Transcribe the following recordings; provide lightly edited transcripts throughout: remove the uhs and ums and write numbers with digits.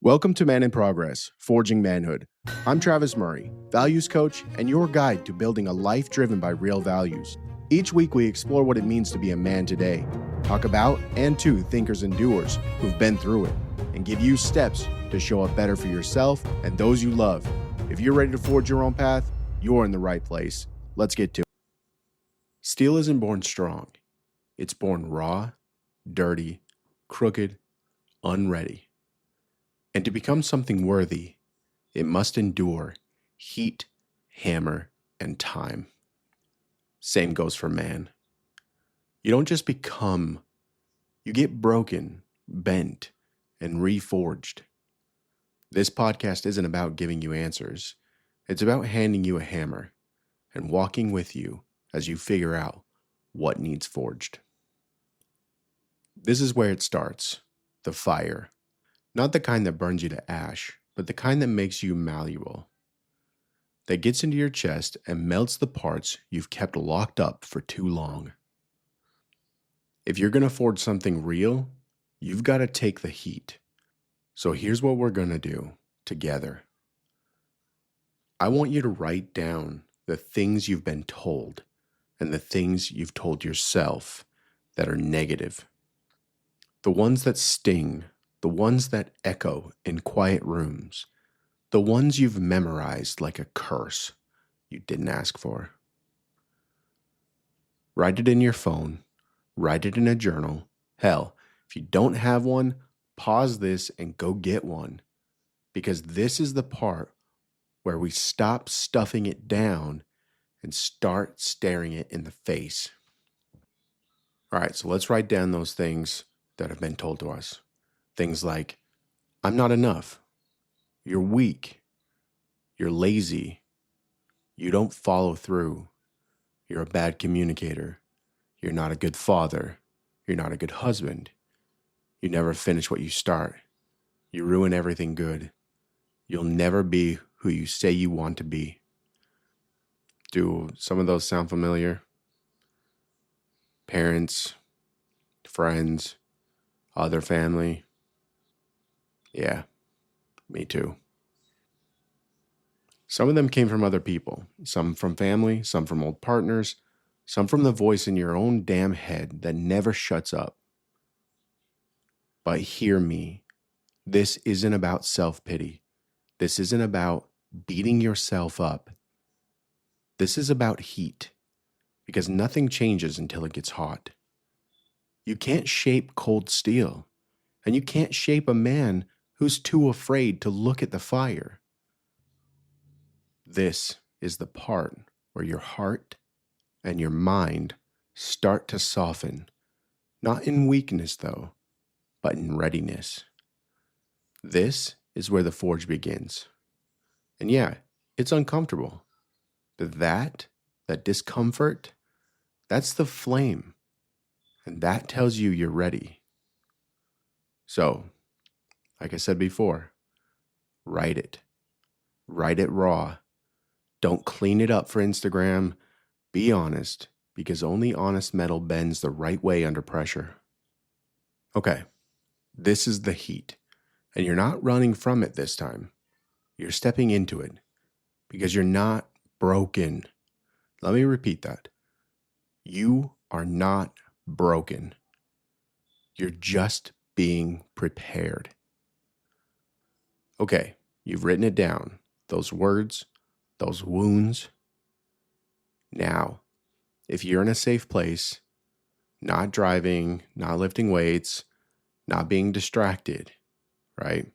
Welcome to Man in Progress, Forging Manhood. I'm Travis Murray, values coach and your guide to building a life driven by real values. Each week we explore what it means to be a man today, talk about and to thinkers and doers who've been through it, and give you steps to show up better for yourself and those you love. If you're ready to forge your own path, you're in the right place. Let's get to it. Steel isn't born strong. It's born raw, dirty, crooked, unready. And to become something worthy, it must endure heat, hammer, and time. Same goes for man. You don't just become, you get broken, bent, and reforged. This podcast isn't about giving you answers. It's about handing you a hammer and walking with you as you figure out what needs forged. This is where it starts, the fire. Not the kind that burns you to ash, but the kind that makes you malleable. That gets into your chest and melts the parts you've kept locked up for too long. If you're going to forge something real, you've got to take the heat. So here's what we're going to do together. I want you to write down the things you've been told and the things you've told yourself that are negative. The ones that sting. The ones that echo in quiet rooms. The ones you've memorized like a curse you didn't ask for. Write it in your phone. Write it in a journal. Hell, if you don't have one, pause this and go get one. Because this is the part where we stop stuffing it down and start staring it in the face. All right, so let's write down those things that have been told to us. Things like, I'm not enough, you're weak, you're lazy, you don't follow through, you're a bad communicator, you're not a good father, you're not a good husband, you never finish what you start, you ruin everything good, you'll never be who you say you want to be. Do some of those sound familiar? Parents, friends, other family? Yeah, me too. Some of them came from other people, some from family, some from old partners, some from the voice in your own damn head that never shuts up. But hear me, this isn't about self-pity. This isn't about beating yourself up. This is about heat, because nothing changes until it gets hot. You can't shape cold steel, and you can't shape a man who's too afraid to look at the fire. This is the part where your heart and your mind start to soften, not in weakness though, but in readiness. This is where the forge begins. And yeah, it's uncomfortable, but that discomfort, that's the flame, and that tells you you're ready. So, like I said before, write it raw. Don't clean it up for Instagram. Be honest, because only honest metal bends the right way under pressure. Okay, this is the heat, and you're not running from it this time. You're stepping into it, because you're not broken. Let me repeat that. You are not broken. You're just being prepared. Okay, you've written it down. Those words, those wounds. Now, if you're in a safe place, not driving, not lifting weights, not being distracted, right?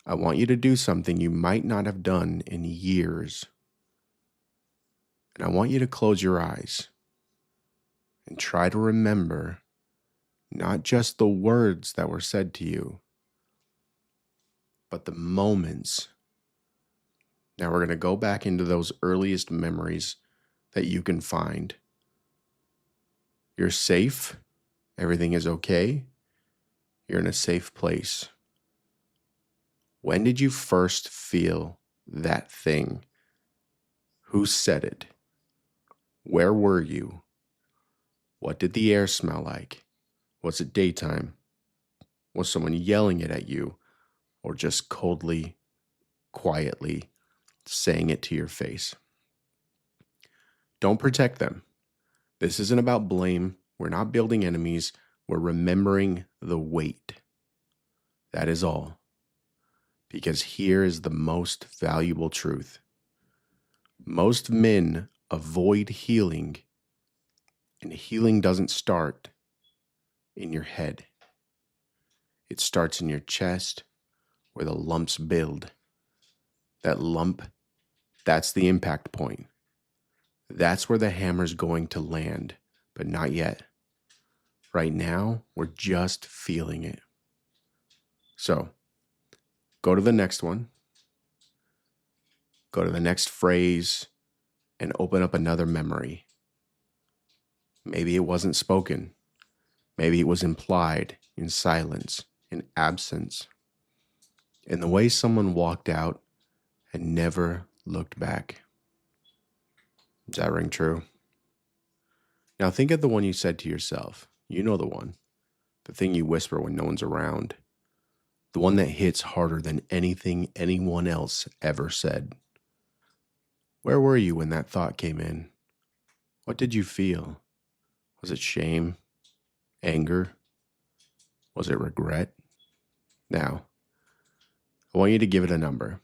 I want you to do something you might not have done in years. And I want you to close your eyes and try to remember not just the words that were said to you, but the moments. Now we're going to go back into those earliest memories that you can find. You're safe. Everything is okay. You're in a safe place. When did you first feel that thing? Who said it? Where were you? What did the air smell like? Was it daytime? Was someone yelling it at you? or just coldly, quietly saying it to your face. Don't protect them. This isn't about blame. We're not building enemies. We're remembering the weight. That is all. Because here is the most valuable truth. Most men avoid healing, and healing doesn't start in your head. It starts in your chest where the lumps build. That lump, that's the impact point. That's where the hammer's going to land, but not yet. Right now, we're just feeling it. So, go to the next one. Go to the next phrase and open up another memory. Maybe it wasn't spoken. Maybe it was implied in silence, in absence, in the way someone walked out and never looked back. Does that ring true? Now think of the one you said to yourself. You know the one. The thing you whisper when no one's around. The one that hits harder than anything anyone else ever said. Where were you when that thought came in? What did you feel? Was it shame? Anger? Was it regret? Now, I want you to give it a number.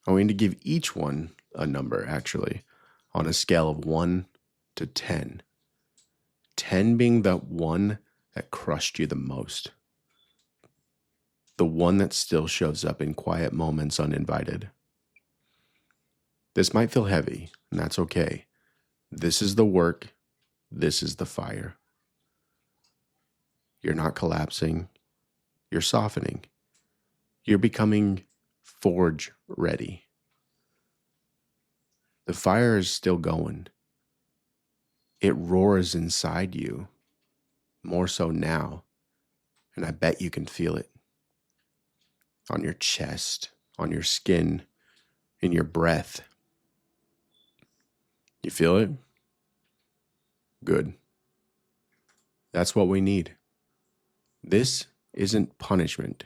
I want you to give each one a number, actually, on a scale of 1 to 10. 10 being the one that crushed you the most. The one that still shows up in quiet moments uninvited. This might feel heavy, and that's okay. This is the work. This is the fire. You're not collapsing. You're softening. You're becoming forge ready. The fire is still going. It roars inside you, more so now, and I bet you can feel it. On your chest, on your skin, in your breath. You feel it? Good. That's what we need. This isn't punishment.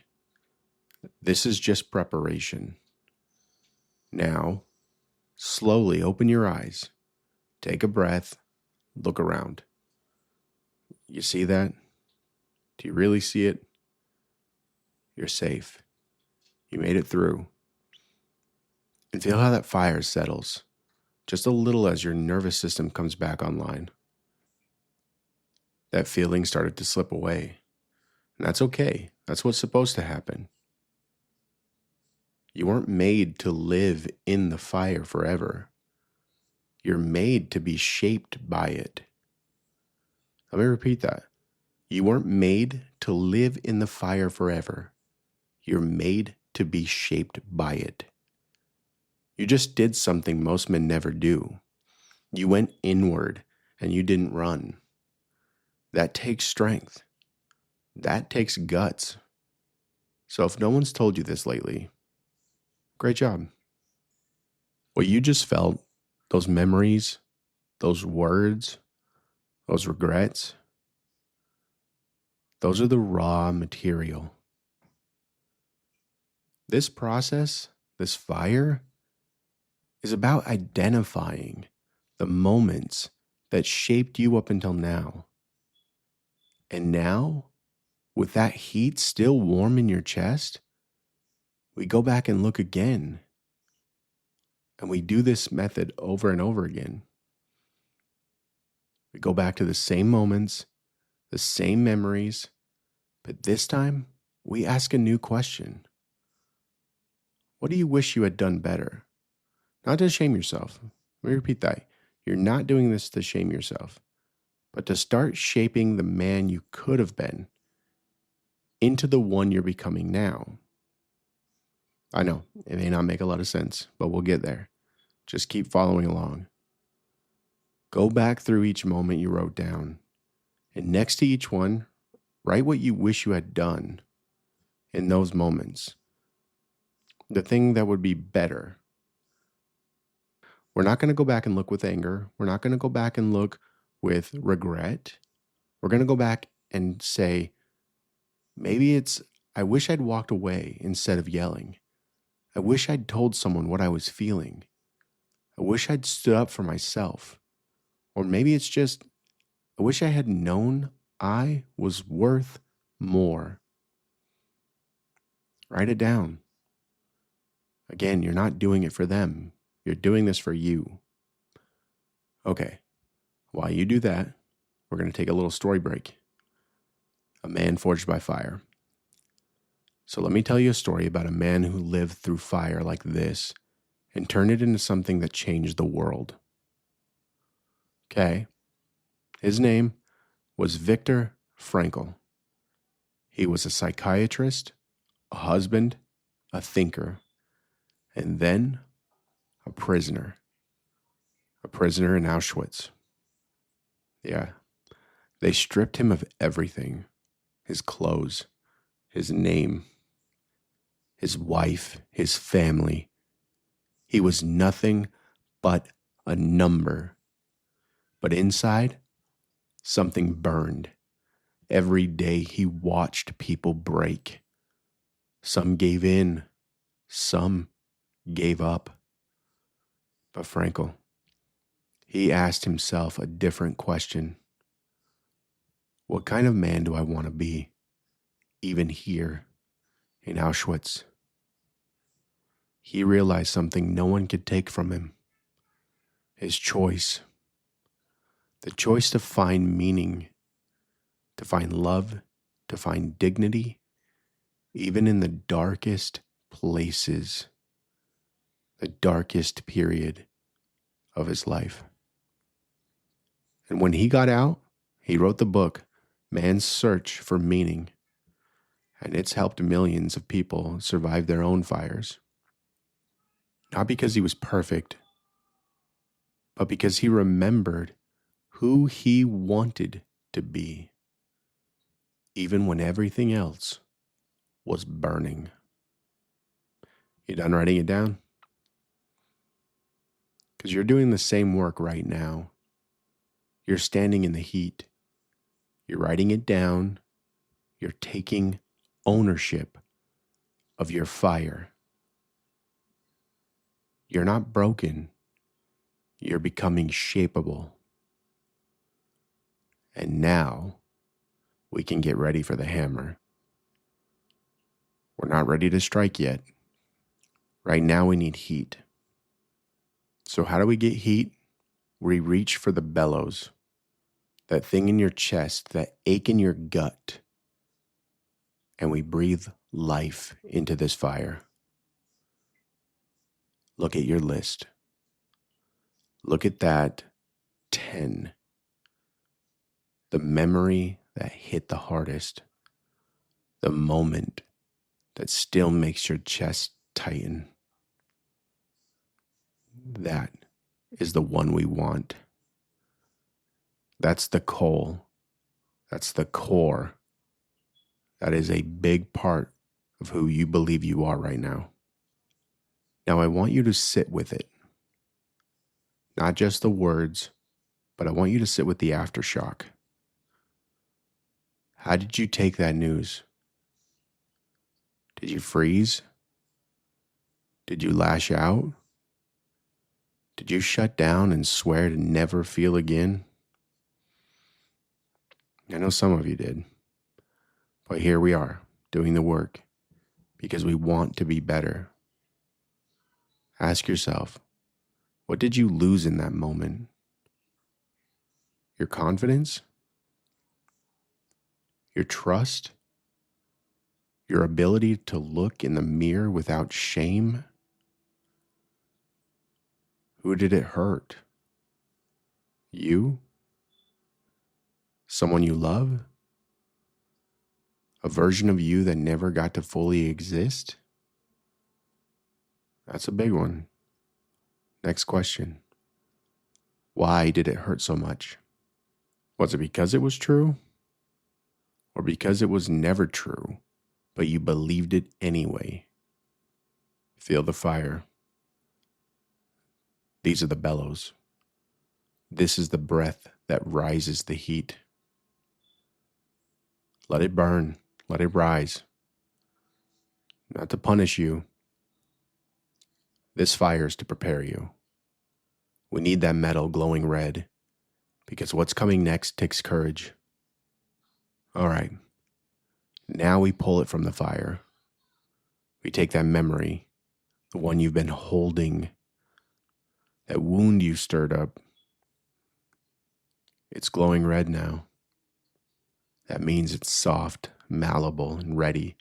This is just preparation. Now, slowly open your eyes. Take a breath. Look around. You see that? Do you really see it? You're safe. You made it through. And feel how that fire settles, just a little as your nervous system comes back online. That feeling started to slip away. And that's okay. That's what's supposed to happen. You weren't made to live in the fire forever. You're made to be shaped by it. Let me repeat that. You weren't made to live in the fire forever. You're made to be shaped by it. You just did something most men never do. You went inward and you didn't run. That takes strength. That takes guts. So if no one's told you this lately, great job. What you just felt, those memories, those words, those regrets, those are the raw material. This process, this fire, is about identifying the moments that shaped you up until now. And now, with that heat still warm in your chest, we go back and look again. And we do this method over and over again. We go back to the same moments, the same memories, but this time we ask a new question. What do you wish you had done better? Not to shame yourself. Let me repeat that. You're not doing this to shame yourself, but to start shaping the man you could have been into the one you're becoming now. I know, it may not make a lot of sense, but we'll get there. Just keep following along. Go back through each moment you wrote down, and next to each one, write what you wish you had done in those moments. The thing that would be better. We're not going to go back and look with anger. We're not going to go back and look with regret. We're going to go back and say, maybe it's I wish I'd walked away instead of yelling. I wish I'd told someone what I was feeling. I wish I'd stood up for myself. Or maybe it's just, I wish I had known I was worth more. Write it down. Again, you're not doing it for them. You're doing this for you. Okay, while you do that, we're going to take a little story break. A man forged by fire. So let me tell you a story about a man who lived through fire like this and turned it into something that changed the world. Okay, his name was Viktor Frankl. He was a psychiatrist, a husband, a thinker, and then a prisoner. A prisoner in Auschwitz. Yeah, they stripped him of everything. His clothes, his name, his wife, his family. He was nothing but a number. But inside, something burned. Every day he watched people break. Some gave in, some gave up. But Frankl, he asked himself a different question. What kind of man do I want to be, even here in Auschwitz? He realized something no one could take from him. His choice. The choice to find meaning, to find love, to find dignity, even in the darkest places, the darkest period of his life. And when he got out, he wrote the book, Man's Search for Meaning, and it's helped millions of people survive their own fires. Not because he was perfect, but because he remembered who he wanted to be, even when everything else was burning. You done writing it down? Because you're doing the same work right now. You're standing in the heat. You're writing it down. You're taking ownership of your fire. You're not broken. You're becoming shapeable. And now we can get ready for the hammer. We're not ready to strike yet. Right now we need heat. So how do we get heat? We reach for the bellows. That thing in your chest, that ache in your gut. And we breathe life into this fire. Look at your list. Look at that 10. The memory that hit the hardest. The moment that still makes your chest tighten. That is the one we want. That's the coal. That's the core. That is a big part of who you believe you are right now. Now I want you to sit with it. Not just the words, but I want you to sit with the aftershock. How did you take that news? Did you freeze? Did you lash out? Did you shut down and swear to never feel again? I know some of you did. But here we are, doing the work, because we want to be better. Ask yourself, what did you lose in that moment? Your confidence? Your trust? Your ability to look in the mirror without shame? Who did it hurt? You? Someone you love? A version of you that never got to fully exist? That's a big one. Next question. Why did it hurt so much? Was it because it was true? Or because it was never true, but you believed it anyway? Feel the fire. These are the bellows. This is the breath that rises the heat. Let it burn. Let it rise. not to punish you. This fire is to prepare you. We need that metal glowing red because what's coming next takes courage. All right, now we pull it from the fire. We take that memory, the one you've been holding, that wound you stirred up. It's glowing red now. That means it's soft, malleable, and ready.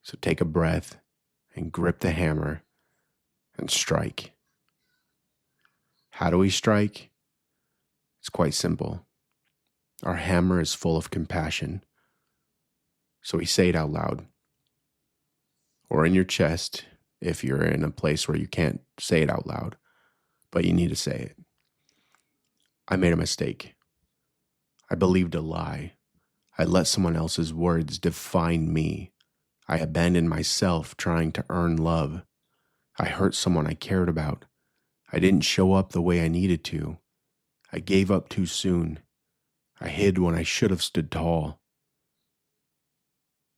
So take a breath and grip the hammer and strike. How do we strike? It's quite simple. Our hammer is full of compassion. So we say it out loud. Or in your chest, if you're in a place where you can't say it out loud, but you need to say it. I made a mistake. I believed a lie. I let someone else's words define me. I abandoned myself trying to earn love. I hurt someone I cared about. I didn't show up the way I needed to. I gave up too soon. I hid when I should have stood tall.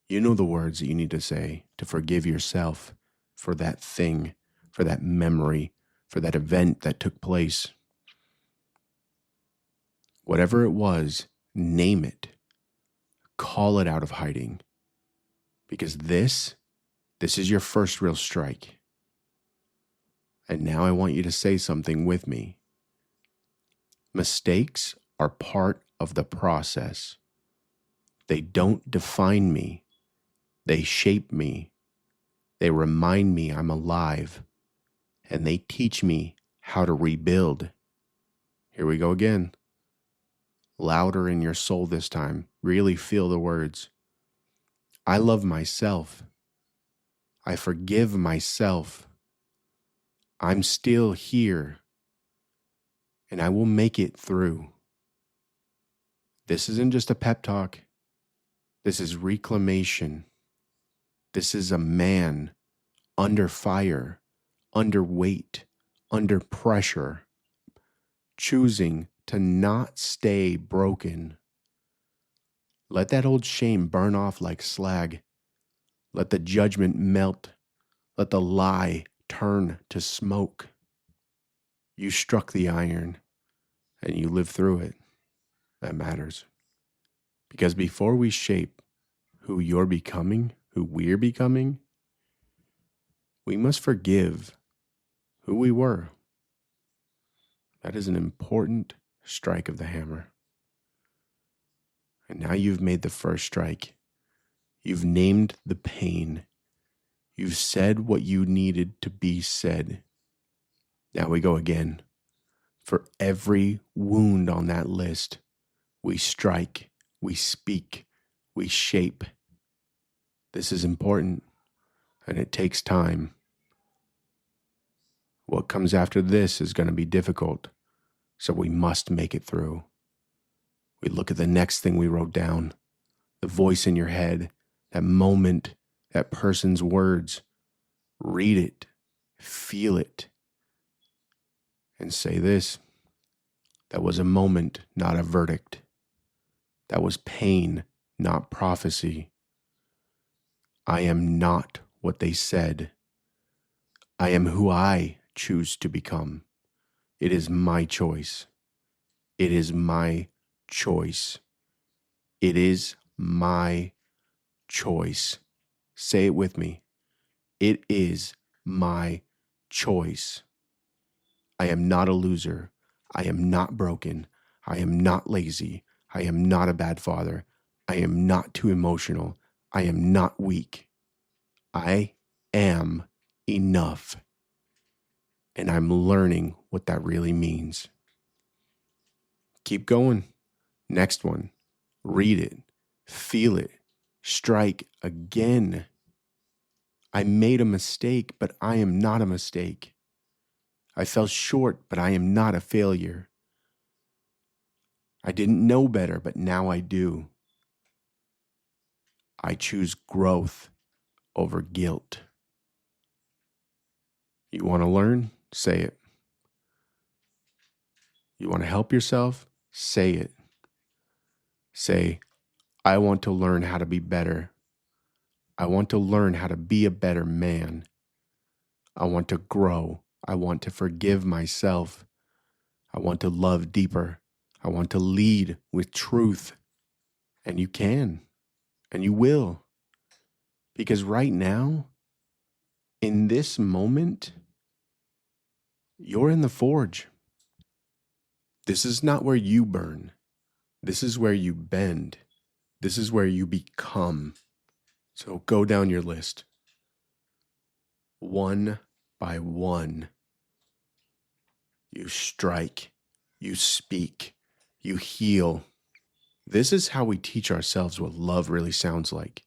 You know the words that you need to say to forgive yourself for that thing, for that memory, for that event that took place. Whatever it was, name it. Call it out of hiding. Because this is your first real strike. And now I want you to say something with me. Mistakes are part of the process. They don't define me. They shape me. They remind me I'm alive. And they teach me how to rebuild. Here we go again. Louder in your soul this time. Really feel the words. I love myself. I forgive myself. I'm still here. And I will make it through. This isn't just a pep talk. This is reclamation. This is a man under fire, under weight, under pressure, choosing to not stay broken. Let that old shame burn off like slag. Let the judgment melt. Let the lie turn to smoke. You struck the iron and you lived through it. That matters. Because before we shape who you're becoming, who we're becoming, we must forgive who we were. That is an important strike of the hammer. And now you've made the first strike. You've named the pain. You've said what you needed to be said. Now we go again. For every wound on that list, we strike, we speak, we shape. This is important, and it takes time. What comes after this is going to be difficult, so we must make it through. We look at the next thing we wrote down, the voice in your head, that moment, that person's words. Read it, feel it, and say this. That was a moment, not a verdict. That was pain, not prophecy. I am not what they said. I am who I choose to become. It is my choice. It is my choice. It is my choice. Say it with me. It is my choice. I am not a loser. I am not broken. I am not lazy. I am not a bad father. I am not too emotional. I am not weak. I am enough. And I'm learning what that really means. Keep going. Next one. Read it. Feel it. Strike again. I made a mistake, but I am not a mistake. I fell short, but I am not a failure. I didn't know better, but now I do. I choose growth over guilt. You want to learn? Say it. You want to help yourself? Say it. Say, I want to learn how to be better. I want to learn how to be a better man. I want to grow. I want to forgive myself. I want to love deeper. I want to lead with truth. And you can, and you will. Because right now, in this moment, you're in the forge. This is not where you burn. This is where you bend. This is where you become. So go down your list. One by one, you strike, you speak, you heal. This is how we teach ourselves what love really sounds like.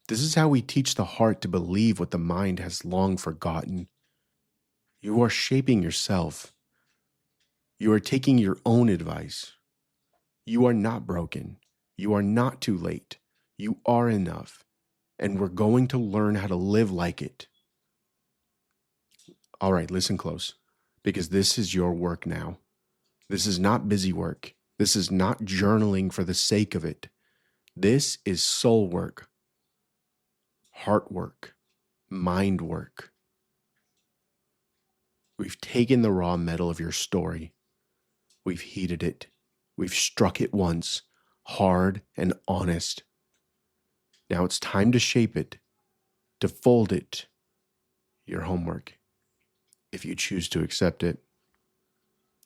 This is how we teach the heart to believe what the mind has long forgotten. You are shaping yourself. You are taking your own advice. You are not broken. You are not too late. You are enough. And we're going to learn how to live like it. All right, listen close, because this is your work now. This is not busy work. This is not journaling for the sake of it. This is soul work, heart work, mind work. We've taken the raw metal of your story. We've heated it. We've struck it once, hard and honest. Now it's time to shape it, to fold it, your homework, if you choose to accept it,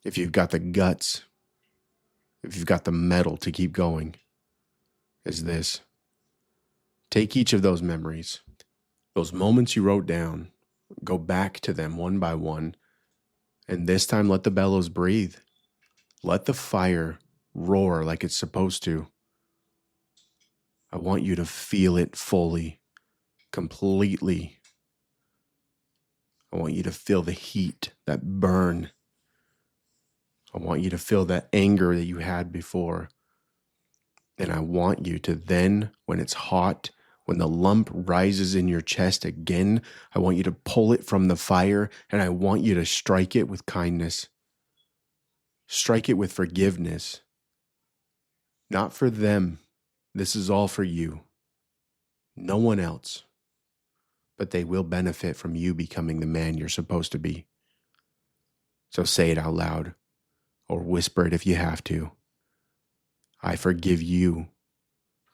if you've got the guts, if you've got the metal to keep going, is this. Take each of those memories, those moments you wrote down, go back to them one by one, and this time let the bellows breathe. Let the fire roar like it's supposed to. I want you to feel it fully, completely. I want you to feel the heat, that burn. I want you to feel that anger that you had before. And I want you to then, when it's hot, when the lump rises in your chest again, I want you to pull it from the fire, and I want you to strike it with kindness. Strike it with forgiveness. Not for them. This is all for you. No one else. But they will benefit from you becoming the man you're supposed to be. So say it out loud, or whisper it if you have to. I forgive you.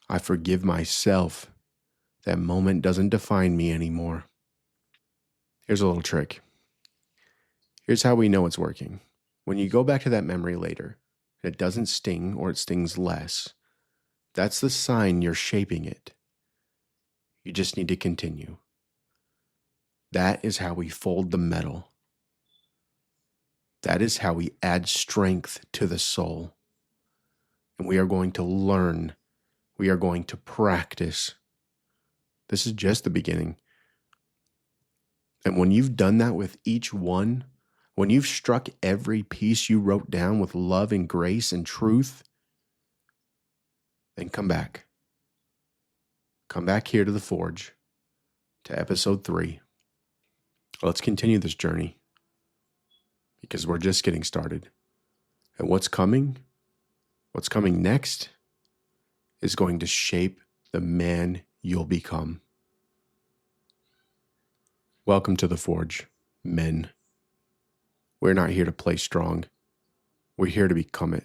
I forgive myself. That moment doesn't define me anymore. Here's a little trick. Here's how we know it's working. When you go back to that memory later, and it doesn't sting or it stings less, that's the sign you're shaping it. You just need to continue. That is how we fold the metal. That is how we add strength to the soul. And we are going to learn. We are going to practice. This is just the beginning. And when you've done that with each one, when you've struck every piece you wrote down with love and grace and truth, then come back. Come back here to the Forge, to episode 3. Let's continue this journey, because we're just getting started. And what's coming next is going to shape the man you'll become. Welcome to the Forge, men. We're not here to play strong. We're here to become it.